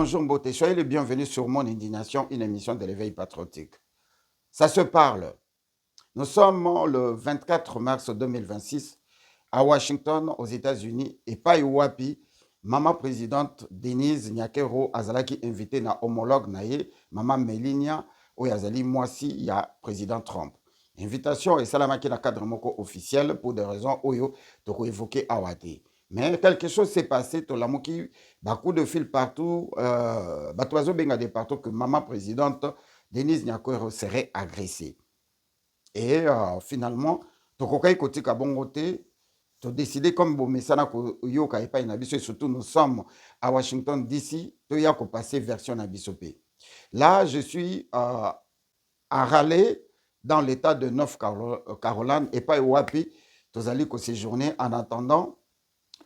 bonjour Mbote, soyez les bienvenus sur Mon Indignation, une émission de l'éveil patriotique. Ça se parle. Nous sommes le 24 mars 2026 à Washington, aux États-Unis, et pas Wapi, maman présidente Denise Nyakero Azalaki invité na homologue naye, maman Melinia, ou Azali Mwasi, il y a président Trump. Invitation et salamaki na cadre moko officiel pour des raisons oyo toko évoqué awate. Mais quelque chose s'est passé, Tolamuki, beaucoup de fil partout, Batoazo benga de partout que maman présidente Denise Nyakero serait agressée. Et finalement, Tokokai Kotika Bongote, tu as décidé comme Bomesana Yoka et pas et surtout nous sommes à Washington DC, tu as passé version Nabisopé. Là, je suis à Raleigh, dans l'état de North Carolina, et pas Wapi, tu as séjourner en attendant,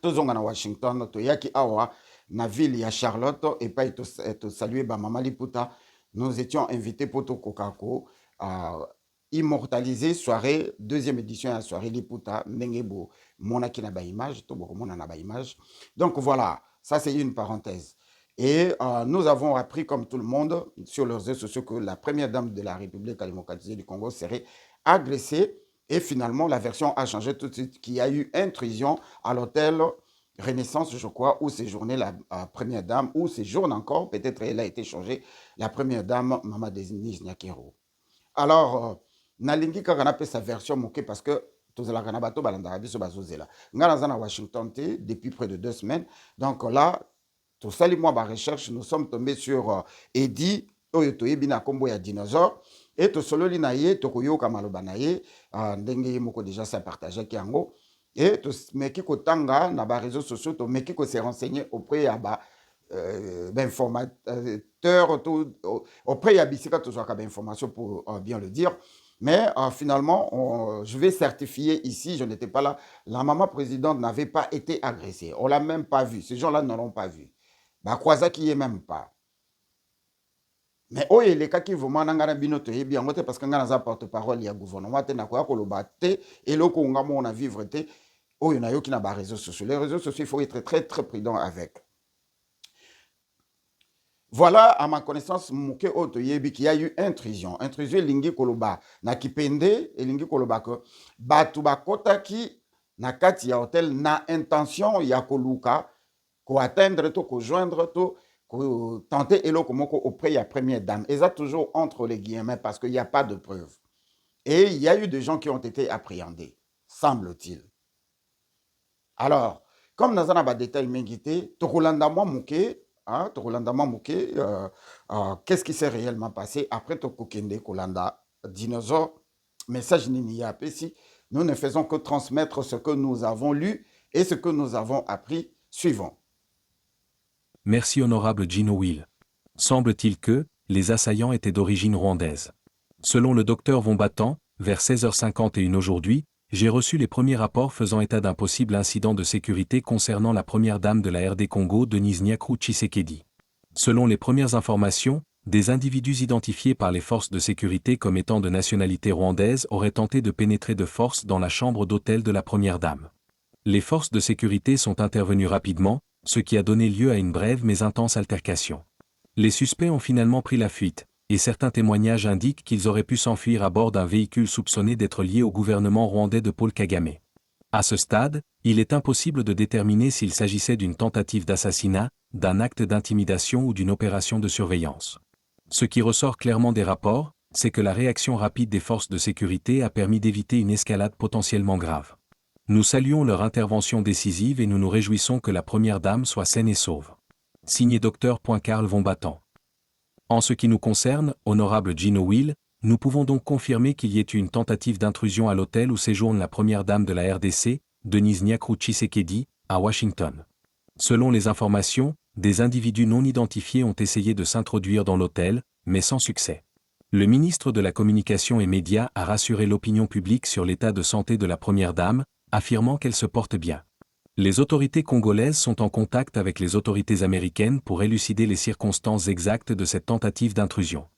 tu es à Washington, tu as awa na ville ya Charlotte, et pas tu saluer Maman Liputa. Nous étions invités pour Tokokako immortalisé soirée, deuxième édition à la soirée Liputa, Nengebo, Monaki na ba image, Toboko Mona na ba image. Donc voilà, ça c'est une parenthèse. Et nous avons appris, comme tout le monde, sur les réseaux sociaux, que la première dame de la République démocratique du Congo serait agressée. Et finalement, la version a changé tout de suite, qu'il y a eu intrusion à l'hôtel Renaissance, je crois, où séjournait la première dame, où séjourne encore, peut-être elle a été changée, la première dame, Maman Denise Nyakero. Alors, nalingi kaka na sa version moke parce que tozalaka na bato balandaka biso bazozela nga naza na Washington depuis près de 2 semaines. Donc là, tosali mwa ba recherche, nous sommes tombés sur Eddie oyo toyebi na kombo ya dinosaure et tosololi na ye tokoyoka maloba na ye ndenge ye moko déjà ça partageaki yango et tomeki kotanga na ba réseaux sociaux, tomeki ko se renseigner auprès ya ba d'informateurs auprès ya bisika tozwaka ba information pour bien le dire. Mais finalement, je vais certifier ici, je n'étais pas là, la maman présidente n'avait pas été agressée. On ne l'a même pas vue. Ces gens-là ne l'ont pas vue. Bah, quoi ça qui est même pas. Mais oh, les cas qui vont m'en binote bien parce que ngana za porte-parole ya gouvernement te na ko yakoloba te et loko ngamo on a vivre te oh y en a yo qui na ba réseaux sociaux. Les réseaux sociaux, il faut être très très prudent avec. Voilà, à ma connaissance, Mouké Oto Yebi, qu'il y a eu intrusion. Intrusion, Lingi Koloba. Na Kipende, et Lingi Koloba, que Batuba Kotaki, na kati ya hotel, na intention, ya Koluka, ko atteindre to, ko joindre to, ko tenter elo komoko auprès de la première dame. Et ça, toujours entre les guillemets, parce qu'il n'y a pas de preuves. Et il y a eu des gens qui ont été appréhendés, semble-t-il. Alors, comme dans un détail mengité, Tokolanda Mouké, qu'est-ce qui s'est réellement passé après Tokokende Kolanda dinosaure message Nini si nous ne faisons que transmettre ce que nous avons lu et ce que nous avons appris. Suivons. Merci honorable Gino Will. Semble-t-il que les assaillants étaient d'origine rwandaise. Selon le docteur Vombattant, vers 16h51 aujourd'hui, j'ai reçu les premiers rapports faisant état d'un possible incident de sécurité concernant la première dame de la RD Congo, Denise Nyakero Tshisekedi. Selon les premières informations, des individus identifiés par les forces de sécurité comme étant de nationalité rwandaise auraient tenté de pénétrer de force dans la chambre d'hôtel de la première dame. Les forces de sécurité sont intervenues rapidement, ce qui a donné lieu à une brève mais intense altercation. Les suspects ont finalement pris la fuite, et certains témoignages indiquent qu'ils auraient pu s'enfuir à bord d'un véhicule soupçonné d'être lié au gouvernement rwandais de Paul Kagame. À ce stade, il est impossible de déterminer s'il s'agissait d'une tentative d'assassinat, d'un acte d'intimidation ou d'une opération de surveillance. Ce qui ressort clairement des rapports, c'est que la réaction rapide des forces de sécurité a permis d'éviter une escalade potentiellement grave. Nous saluons leur intervention décisive et nous nous réjouissons que la première dame soit saine et sauve. Signé Dr. Carl Vombattant. En ce qui nous concerne, honorable Gino Will, nous pouvons donc confirmer qu'il y ait eu une tentative d'intrusion à l'hôtel où séjourne la première dame de la RDC, Denise Nyakero Tshisekedi, à Washington. Selon les informations, des individus non identifiés ont essayé de s'introduire dans l'hôtel, mais sans succès. Le ministre de la Communication et Médias a rassuré l'opinion publique sur l'état de santé de la première dame, affirmant qu'elle se porte bien. Les autorités congolaises sont en contact avec les autorités américaines pour élucider les circonstances exactes de cette tentative d'intrusion.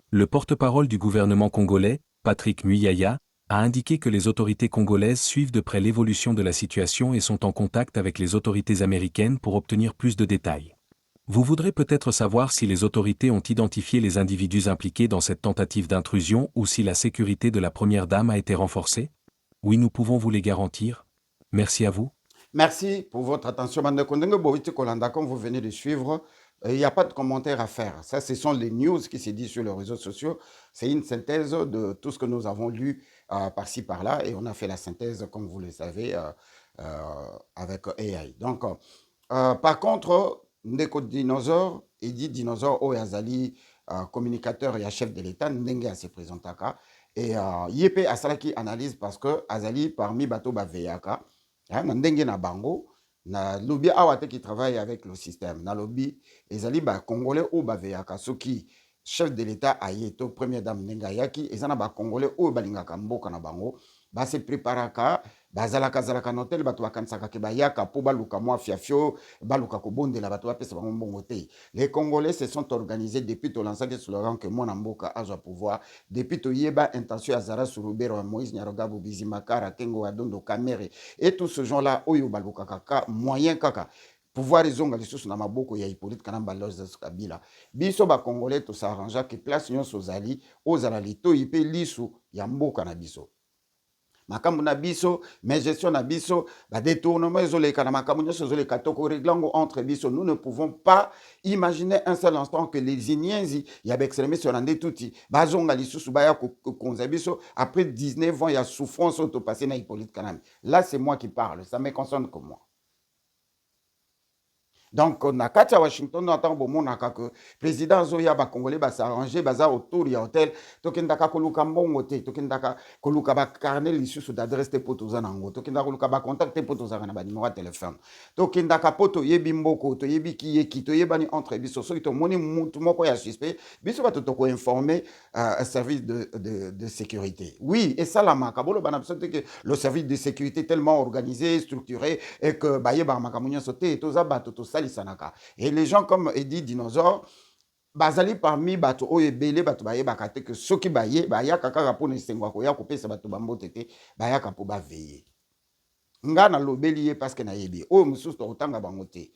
Le porte-parole du gouvernement congolais, Patrick Muyaya, a indiqué que les autorités congolaises suivent de près l'évolution de la situation et sont en contact avec les autorités américaines pour obtenir plus de détails. Vous voudrez peut-être savoir si les autorités ont identifié les individus impliqués dans cette tentative d'intrusion ou si la sécurité de la première dame a été renforcée? Oui, nous pouvons vous les garantir. Merci à vous. Merci pour votre attention. Bande Kondenge Boviti Kolanda, comme vous venez de suivre, il n'y a pas de commentaire à faire. Ça, ce sont les news qui se disent sur les réseaux sociaux. C'est une synthèse de tout ce que nous avons lu par-ci, par-là. Et on a fait la synthèse, comme vous le savez, avec AI. Donc, par contre, Ndeko Dinosaure, il dit Dinosaure, Oyazali, communicateur et chef de l'État, Ndenge a se présentaka. Et Yepe Asalaki analyse parce que Azali, parmi Bato Baveyaka, na ndenge na bango na lobi awa te qui travaille avec le système na lobi ezali ba congolais o baveyaka soki chef de l'état aye to première dame ndenge ayaki eza na ba congolais o balingaka mboka na bango base préparaka bazalaka na hotel bato bakanisaka ke bayaka po baluka mwa fiafio baluka kobondela bato bapesa bango mbongo te. Les Congolais se sont organisés depuis tolansaki slogan que mwana mboka azwa pouvoir depuis toyeba intention ya Zara Surubero Moïse Nyarogabo Bizimakara Kengo Adondo Kamere et tous ce gens-là oyo baluka kaka moyen kaka pouvoir ezonga lisusu na maboko ya Hippolyte Kanamba Lozes Kabila biso ba Congolais to s'arrangea que place nyonso ozali ozala litoyi pe lisu ya mboka na biso makambo na biso mais gestion na biso ba détournement ezoleka na makambo nyonso ezoleka toko réglango entre biso. Nous ne pouvons pas imaginer un seul instant que les Inienzi ya ba extrémistes rande tuti bazonga lisusu baya konza biso après 19 ans ya souffrance auto passé na Hippolyte Kanambe. Là c'est moi qui parle, ça me concerne que moi. Donc, na kati ya Washington, nous attendons bomonaka que président Zoya ba Congolais ba s'arranger baza autour ya hôtel tokendaka koluka mbongo te tokendaka koluka ba carnet lisusu d'adresse te poto zanango tokendaka koluka ba contact te poto zanga na ba numéro de téléphone tokendaka poto yebi mboko to yebi ki to yebani entre biso soki to moni mutu moko ya suspect biso ba to informer un service de sécurité. Oui, et ça la makabolo bana biso que le service de sécurité tellement organisé, structuré et que ba yeba makamunya sauté to za ba to et les gens comme Eddie Dinosaure, bazali parmi bato o ebele bato baye bakate que ceux qui baye baya kaka pour ne sengwa ko ya ko pesa bato bambotete baya ka po ba veiller. Nga na lobeli parce que na yebi o mususu to tanga bangote.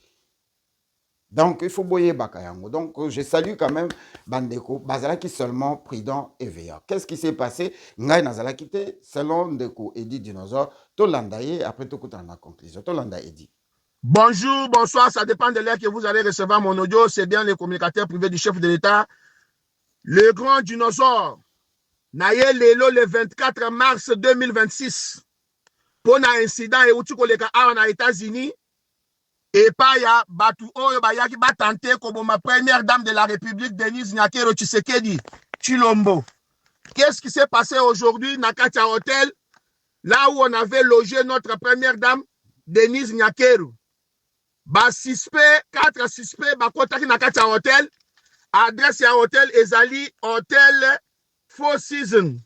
Donc il faut boyer bakayango. Donc je salue quand même Bandeko bazalaki seulement prudent et veillant. Qu'est-ce qui s'est passé? Ngai nazala quitté selon Ndeko Eddie Dinosaure to landaye après to kutana na conclusion. To landa Eddie. Bonjour, bonsoir, ça dépend de l'heure que vous allez recevoir mon audio. C'est bien le communicateur privé du chef de l'État. Le grand dinosaure, Naye Lelo, le 24 mars 2026, pour un incident et où tu collègues aux États-Unis, et pas ya Batu Oyo Bayaki Batante comme ma première dame de la République, Denise Nyakero Tshisekedi, Chilombo. Qu'est-ce qui s'est passé aujourd'hui, Nakatia Hotel, là où on avait logé notre première dame, Denise Nyakero? Ba suspect, 4 suspects, ba kotaki na kati ya hotel, adresse ya hotel ezali hotel Four Seasons.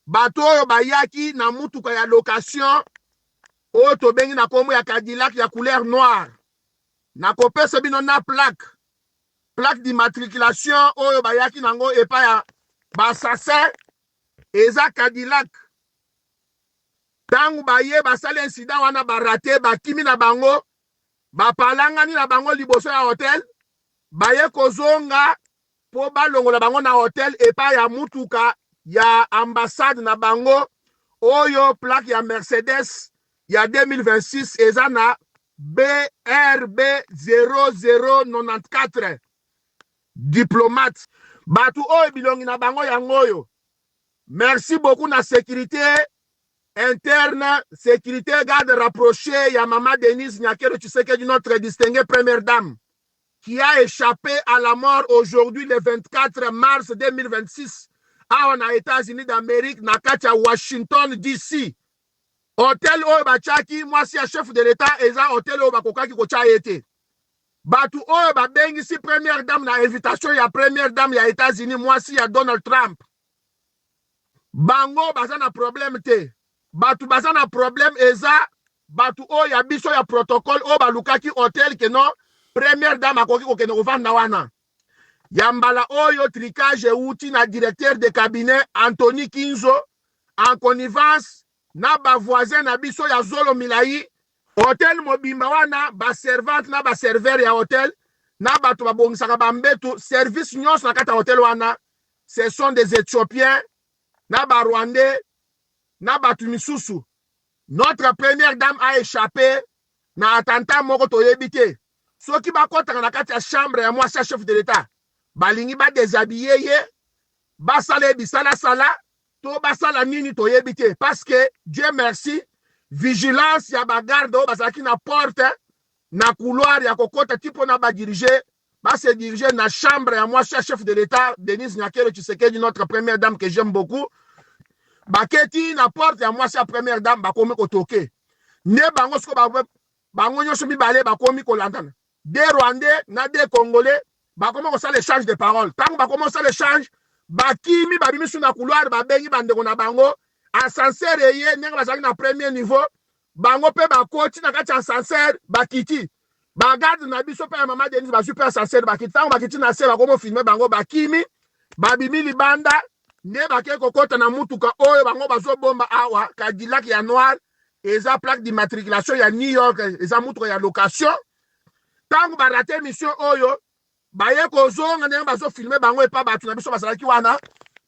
Bato oyo bayaki na mutuka ya location, oyo tobengi na kombo ya Cadillac ya couleur noire. Na kopesa bino na plaque d'immatriculation oyo bayaki nango epa ya basassin, eza Cadillac. Tangu baye basali incident wana barate, bakimi na bango, bapalangani na bango liboso ya hotel, baye kozonga po balongola bango na hotel epa ya mutuka ya ambassade na bango oyo plaque ya Mercedes ya 2026 eza na BRB 0094 diplomate. Batu oyo bilongi na bango yangoyo. Merci beaucoup na sécurité interne, sécurité garde rapprochée, ya Maman Denise Nyakero Tshisekedi, notre distinguée première dame, qui a échappé à la mort aujourd'hui le 24 mars 2026 à aux États-Unis d'Amérique, na kati ya Washington DC. Hôtel oyo bachaki, moi si chef de l'État, eza hôtel oyo bakokaki kocha ete. Batu oyo babengi si première dame na invitation ya première dame ya États-Unis, moi si ya Donald Trump. Bango baza na problème te. Batu baza na problème eza batu oyo ya biso ya protocole oyo balukaki hotel ke non première dame akoki kokende kovanda wana. Yambala oyo tricage euti na directeur de cabinet Anthony Kinzo en connivence na ba voisin na biso ya Zolo Milai. Hotel mobimba wana ba servante na ba serveur ya hotel na bato babongisaka bambetu service nyonso na kati ya hotel wana ce sont des Éthiopiens na Rwandais na bato misusu. Notre première dame a échappé na attentat moko toyebi te. Soki bakotaka na kati ya chambre ya mwasi ya chef de l'État balingi badéshabille ye basala bisala sala to basala nini toyebi te, parce que Dieu merci vigilance ya bagarde oyo bazalaki na porte na couloir ya kokota ti mpona badirige base dirige na chambre ya mwasi ya chef de l'État Denise Nyakero Tshisekedi, notre première dame que j'aime beaucoup. Baketi na porte ya mwasi ya première dame bakomi kotoke ne bango siko bango nyonso mibale bakomi kolandana, des Rwandais na des Congolais bakomi kosala échange de parole. Tango bakomi kosala échange bakimi babimi su na couloir babengi bandeko na bango ascenseur eye ndenge bazalaki na premier niveau bango mpe bakoti na kati ya ascenseur bakiti bagarde na biso mpe ya mama Denise bazwi mpe ascenseur bakiti. Tango bakiti na se bakomi filme bango bakimi babimi libanda nde bake kokota na mutuka oyo bango bazobomba awa Cadillac ya noir eza plaque d'immatriculation ya New York, eza mutuka ya location. Tango barate mission oyo baye kozonga ndenge bazofilme bango epa bato na biso bazalaki wana.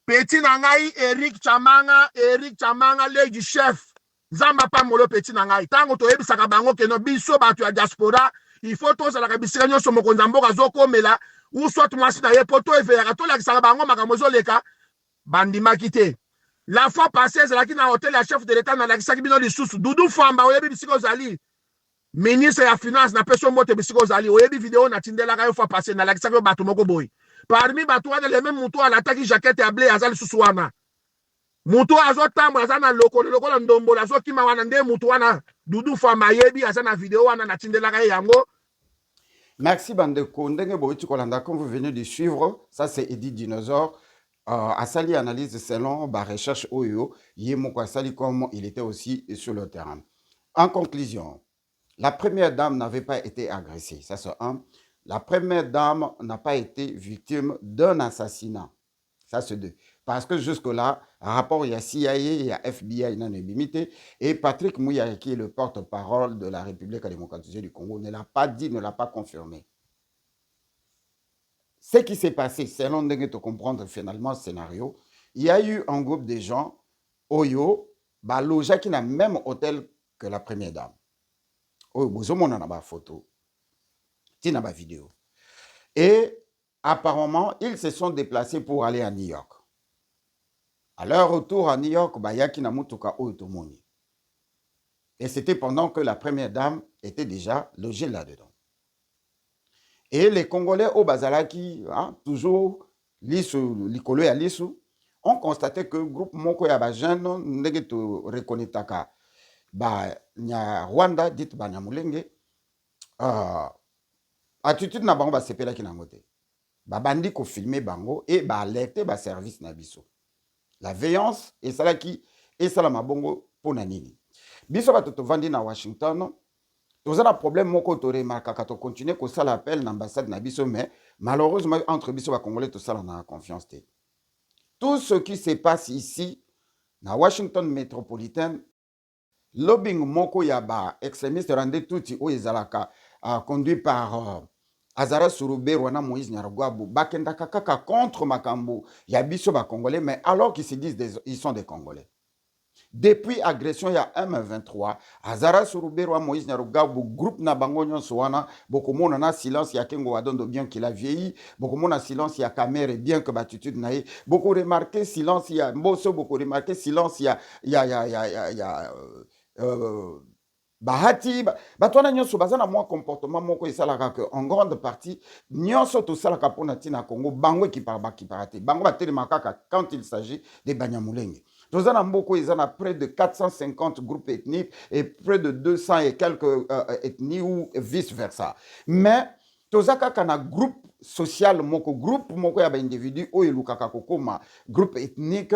Petit na ngai Eric Chamanga lady chef nzamba pamolo petit na ngai. Tango toyebisaka bango keno biso bato ya diaspora il faut tozalaka bisika nyonso mokonzi ya mboka azokomela ou soit mwasi na ye po toeveyaka tolakisaka bango makambo ezoleka bandimaki te. La fois passée ezalaki na hotel ya chef de l'État nalakisaki bino lisusu. Dudu Fwamba oyebi bisika ozali ministre ya finance na peso mbote bisika ozali oyebi video natindelaka yo fois passée nalakisaki yo bato moko boye. Parmi bato wana le même mutu alataki jaquette ya blé aza lisusu wana. Mutu azotambola aza na lokola ndombola azokima wana nde mutu wana Dudu Fwamba ayebi aza na video wana natindelaka ye yango. Merci Bandeko. Ndenge Boitu Kolanda, comme vous venez de suivre, ça c'est Eddie Dinosaure. Asali analyse selon la recherche Oyo, Yemoko Asali comme il était aussi sur le terrain. En conclusion, la première dame n'avait pas été agressée, ça c'est un. La première dame n'a pas été victime d'un assassinat, ça c'est deux. Parce que jusque-là, un rapport, il y a CIA, il y a FBI, il y a limité, et Patrick Mouya, qui est le porte-parole de la République démocratique du Congo, ne l'a pas dit, ne l'a pas confirmé. Ce qui s'est passé, selon de comprendre finalement le scénario, il y a eu un groupe de gens, Oyo, logé qui n'a le même hôtel que la première dame. Oyo, on a une photo, il y a une vidéo. Et apparemment, ils se sont déplacés pour aller à New York. À leur retour à New York, il y a qui n'a mutuka Oyo Tomoni. Et c'était pendant que la première dame était déjà logée là-dedans. Et les Congolais au Bazalaki, toujours l'Ikolo et Lissou, ont constaté que le groupe Moko Yabajan n'est pas reconnaître Rwanda, dit Banyamulenge, attitude na bango ba sepela ki nangote. Bandi ko filmer bango et alerter ba service na biso. La veillance et ça qui et ça la mabongo pona nini. Biso ba toto vandi na Washington. Nous avons un problème, moko to remarque quand on continue que ça l'appelle l'ambassade na biso, mais malheureusement entre biso ba Congolais tout ça on a confiance. Tout ce qui se passe ici na Washington métropolitaine, lobbying moko yaba extrémiste rendez tout o ezalaka conduit par Azara Surube Rwana Moïse Nyarugwabu bakenda kaka contre makambo ya biso ba Congolais, mais alors qu'ils se disent ils sont des Congolais. Depuis agression il y a M23, Azara Surubero Moïse Nyarugwabu groupe na bango nyonso wana bokomona na silence ya Kengo Wadondo bien qu'il a vieilli, bokomona silence ya Kamere bien que batitude naïe, beaucoup remarqué silence ya Mboso, beaucoup remarqué silence ya Bahati batwana nyonso bazana moi comportement moko esalaka que en grande partie nyonso to salaka pona tina Congo bango qui parate bango batelema kaka quand il s'agit de Banyamulenge. Nous avons près de 450 groupes ethniques et près de 200 et quelques ethnies ou vice-versa. Mais nous avons un groupe social, groupe individu, groupe ethnique,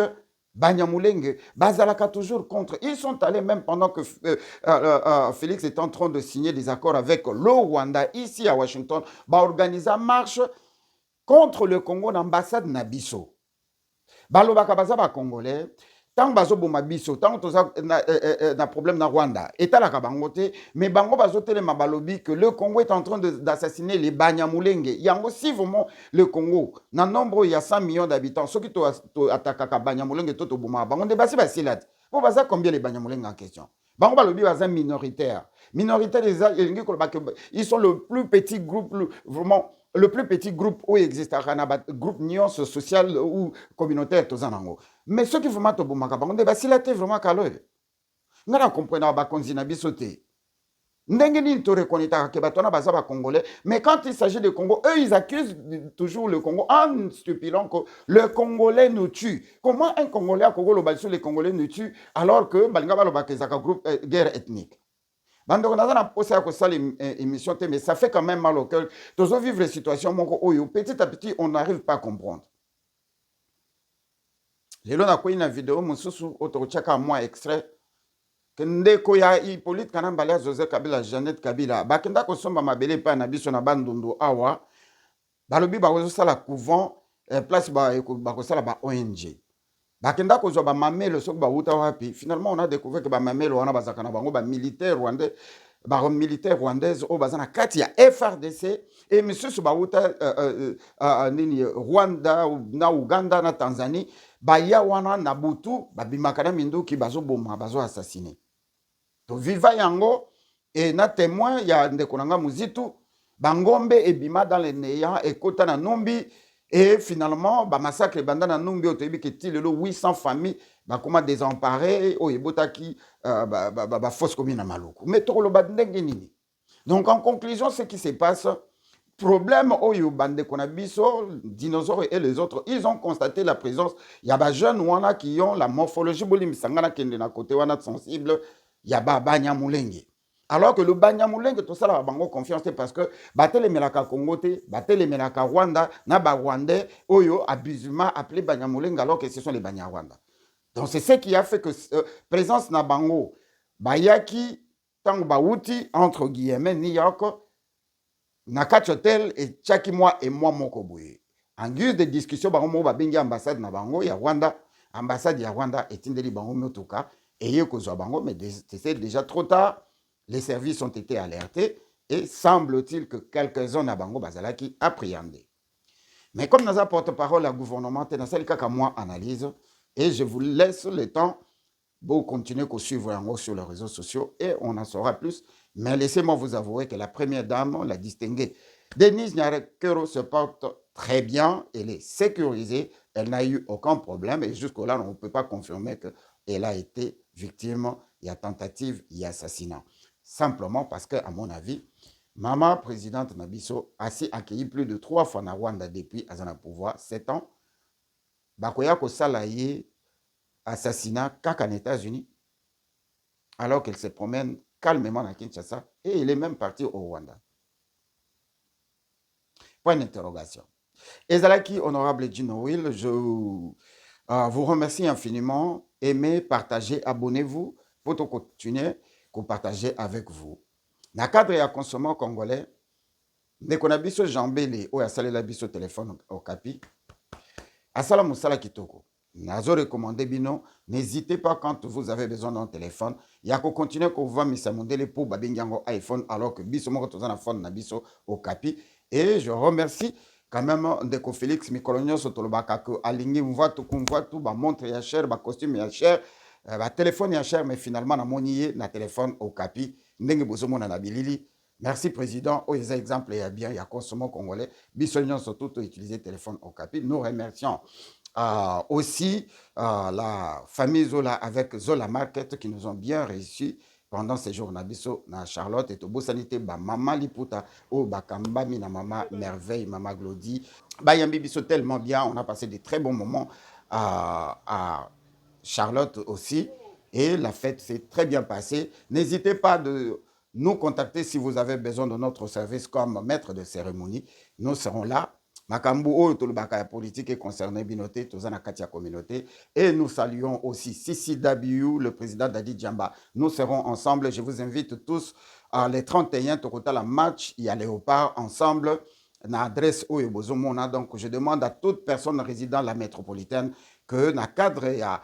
Banyamulenge, Bazalaka toujours contre. Ils sont allés même pendant que Félix est en train de signer des accords avec le Rwanda, ici à Washington, organiser une marche contre le Congo, l'ambassade Nabiso. Balobaka Baza Congolais. tant bazoboma biso tant toza na problème na Rwanda etalaka bango te mais bango bazotelema balobi que le Congo est en train d'assassiner les Banyamulenge yango si vraiment le Congo na nombre il y a 100 millions d'habitants soki to atakaka Banyamulenge to toboma bango nde basi basila te po baza combien les Banyamulenge en question bango balobi baza minoritaire ils sont le plus petit groupe vraiment le plus petit groupe où existe un groupe nuance social ou communautaire tous en ango mais ceux qui vraiment to bomaka bango nde basila te vraiment kalo ngana comprendre ba konzi na biso te ndenge nini to reconnaître que bato na baza ba congolais mais quand il s'agit de Congo eux ils accusent toujours le Congo en stipulant que le Congolais nous tue. Comment un Congolais à Congo le balisou les Congolais nous tue alors que balinga baloba ke zaka groupe guerre ethnique bandeko naza na posa ya kosala émission te mais ça fait quand même mal au cœur tozo vivre les situations moko oyo petit à petit on n'arrive pas à comprendre. Lelo na koyi na vidéo mosusu otokotiaka moi extrait que ndeko ya Hippolyte Kanambala ya Joseph Kabila Jeannette Kabila bakenda kosomba mabele pa na biso na bandundu awa balobi bakozosala couvent place bakosala ba ONG bakenda kozwa ba mamelo soki bauta wapi finalement on a découvert que ba mamelo wana bazaka na bango ba militaire rwandais ba militaire rwandaise o bazana kati ya FRDC et misusu bauta nini Rwanda na Uganda na Tanzanie baya wana na butu babimaka na minduki bazoboma bazo assassiner to viva yango et na témoin ya ndeko nanga muzitu bangombe ebima dans les néants ekota na numbi et finalement ba massacre banda na numbi otoyebi ke ti lelo 800 familles bakoma désemparées o ebotaki ba fausse commune na Maluku mais tokoloba ndenge nini. Donc en conclusion ce qui se passe problème oyo bandeko na biso dinosaures et les autres ils ont constaté la présence il y a ba jeunes wana qui ont la morphologie bolimisanga na kende na côté wana sensible ya ba Banyamulenge. Alors que le Banyamulenge, tout ça, là, bango confiance parce que batele melaka Congo te, batele melaka Rwanda, na ba Rwandais, oyo abusivement appelé Banyamulenge alors que ce sont les Banyarwanda. Donc c'est ce qui a fait que présence na bango, bayaki tango bauti entre guillemets New York, na kachotel et chaki moi et moi moko boye. En guise de discussion bango mo babengi ambassade na bango ya Rwanda, ambassade ya Rwanda etindeli bango motuka eye kozwa bango mais c'est déjà trop tard. Les services ont été alertés et semble-t-il que quelques-uns à Bango Bazalaki appréhendé. Mais comme nous avons porte-parole à gouvernement, nous avons moi analyse et je vous laisse le temps pour continuer à suivre sur les réseaux sociaux et on en saura plus. Mais laissez-moi vous avouer que la première dame, la distinguée, Denise Nyarekero se porte très bien, elle est sécurisée, elle n'a eu aucun problème et jusque-là, on ne peut pas confirmer qu'elle a été victime, il y a tentative, il y a assassinat. Simplement parce que, à mon avis, maman présidente Nabiso a accueilli plus de 3 fois na Rwanda depuis Azana pouvoir 7 ans. Bakoya ko salaye assassinat kaka en États-Unis alors qu'elle se promène calmement à Kinshasa et elle est même partie au Rwanda. Point d'interrogation. Ezalaki honorable Gino Will, je vous remercie infiniment. Aimez, partagez, abonnez-vous pour continuer que partager avec vous. Dans le cadre de consommation congolais, dès qu'on a biso jambele ou a salé la biso téléphone au capi, à sala musala kitoko. Nazo recommandé bino, n'hésitez pas quand vous avez besoin d'un téléphone. Il y a qu'à continuer qu'on va misa modèle pour babingango iPhone alors que biso moko tozana phone na biso au capi. Et je remercie quand même Ndeko Félix Mikolonio Sotolobaka que aligné tout ba montre ya cher, ba costume ya cher. Ba téléphone est cher, mais finalement, on a monié na téléphone au capi. Merci, Président. Aux exemples, il y a bien, il y a consommation congolais. Bissonion surtout utiliser téléphone au capi. Nous remercions aussi la famille Zola avec Zola Market qui nous ont bien réussi pendant ces jours. Na Charlotte et Tobo Sanité, ba Maman Liputa, Bakambami, na Maman Merveille, Maman Glody. Bayambi Bisso tellement bien. On a passé des très bons moments à Charlotte aussi, et la fête s'est très bien passée. N'hésitez pas de nous contacter si vous avez besoin de notre service comme maître de cérémonie. Nous serons là. Makambu o tolobaka politique est concerné binoté, tozana katia communauté. Et nous saluons aussi Sissi Dabiou, le président Dadi Djamba. Nous serons ensemble. Je vous invite tous à les 31 Tokota la match. Il y a Léopard ensemble. Na adresse au Yobozomona. Donc je demande à toute personne résidant la métropolitaine que na cadre ya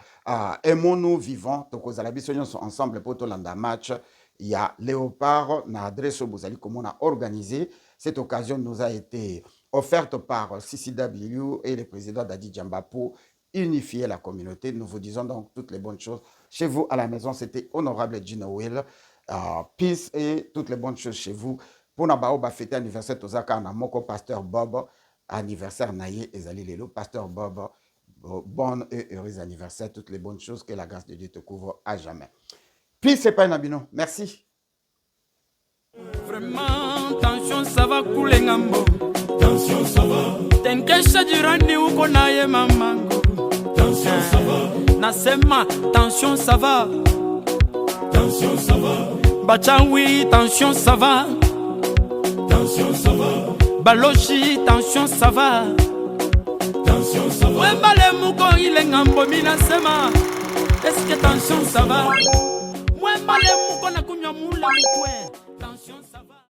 aimons-nous vivants tokozala biso nyonso ensemble pour tolanda match. Il y a Léopard na adresse Bozali comme on a organisé. Cette occasion nous a été offerte par CCW et le président Dadi Djamba pour unifier la communauté. Nous vous disons donc toutes les bonnes choses. Chez vous, à la maison, c'était Honorable Gino Will. Peace et toutes les bonnes choses chez vous. Pour Nabao, fêter anniversaire Tozaka na Moko, Pasteur Bob, anniversaire Naye Ezali Lelo, Pasteur Bob, bon et heureux anniversaire, toutes les bonnes choses, que la grâce de Dieu te couvre à jamais. Peace et paix Nabino, merci. Vraiment, tension ça va couler ngambo. Tension ça va. Tenkesha jirani uko naye mamango. Tension ça va. Nasema tension ça va. Tension ça va. Bachawi tension ça va. Tension ça va. Balochi tension ça va. Tension ça va. Wembale muko ile ngambo minasema. Est-ce que tension ça va? Wembale muko na kunywa mula mkwe. Tension ça va.